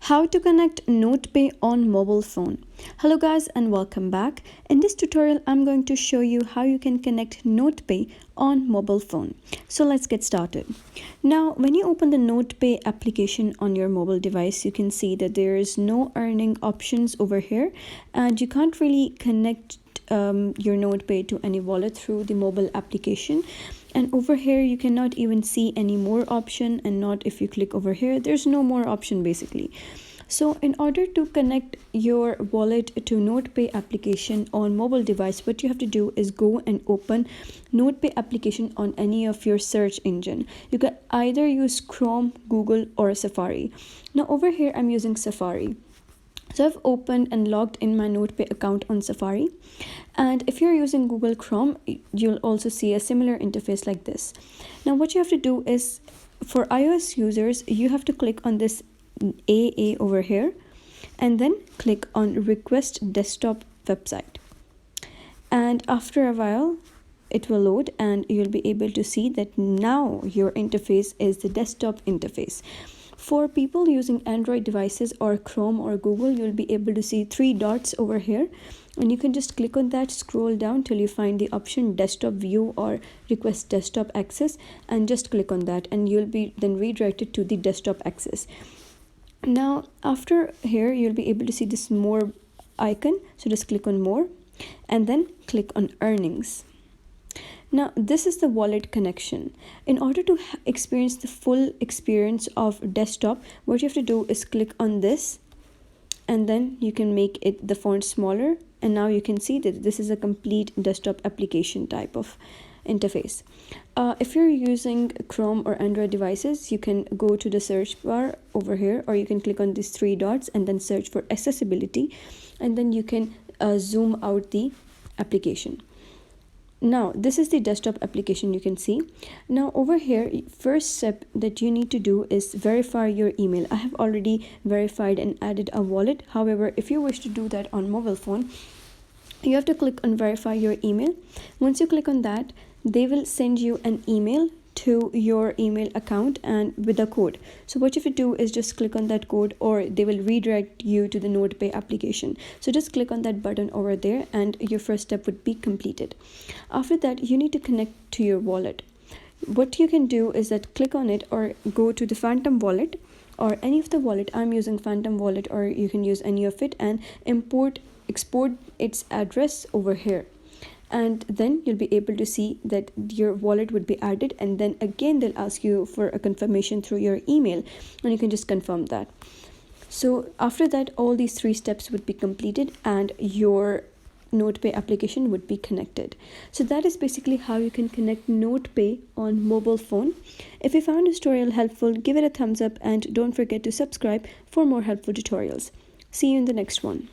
How to connect Nodepay on mobile phone. Hello guys and welcome back. In this tutorial I'm going to show you how you can connect Nodepay on mobile phone. So let's get started. Now when you open the Nodepay application on your mobile device, you can see that there is no earning options over here and you can't really connect your Nodepay to any wallet through the mobile application. And over here you cannot even see any more option, and not if you click over here, there's no more option basically. So in order to connect your wallet to Nodepay application on mobile device, what you have to do is go and open Nodepay application on any of your search engine. You can either use Chrome, Google or Safari. Now over here I'm using Safari. So I've opened and logged in my Nodepay account on Safari. And if you're using Google Chrome, you'll also see a similar interface like this. Now what you have to do is, for iOS users, you have to click on this AA over here and then click on Request Desktop Website. And after a while, it will load and you'll be able to see that now your interface is the desktop interface. For people using Android devices or Chrome or Google, you'll be able to see three dots over here, and you can just click on that, scroll down till you find the option Desktop View or Request Desktop Access, and just click on that and you'll be then redirected to the desktop access. Now after here you'll be able to see this more icon, so just click on more and then click on earnings. Now this is the wallet connection. In order to experience the full experience of desktop, what you have to do is click on this and then you can make it the font smaller, and now you can see that this is a complete desktop application type of interface. If you're using Chrome or Android devices, you can go to the search bar over here, or you can click on these three dots and then search for accessibility, and then you can zoom out the application. Now this is the desktop application, you can see. Now over here, first step that you need to do is verify your email. I have already verified and added a wallet. However, if you wish to do that on mobile phone, you have to click on verify your email. Once you click on that, they will send you an email to your email account and with a code. So what you have to do is just click on that code, or they will redirect you to the Nodepay application. So just click on that button over there and your first step would be completed. After that, you need to connect to your wallet. What you can do is that click on it or go to the Phantom wallet or any of the wallet. I'm using Phantom wallet, or you can use any of it, and export its address over here. And then you'll be able to see that your wallet would be added, and then again they'll ask you for a confirmation through your email, and you can just confirm that. So after that, all these three steps would be completed and your Nodepay application would be connected. So that is basically how you can connect Nodepay on mobile phone. If you found this tutorial helpful, give it a thumbs up and don't forget to subscribe for more helpful tutorials. See you in the next one.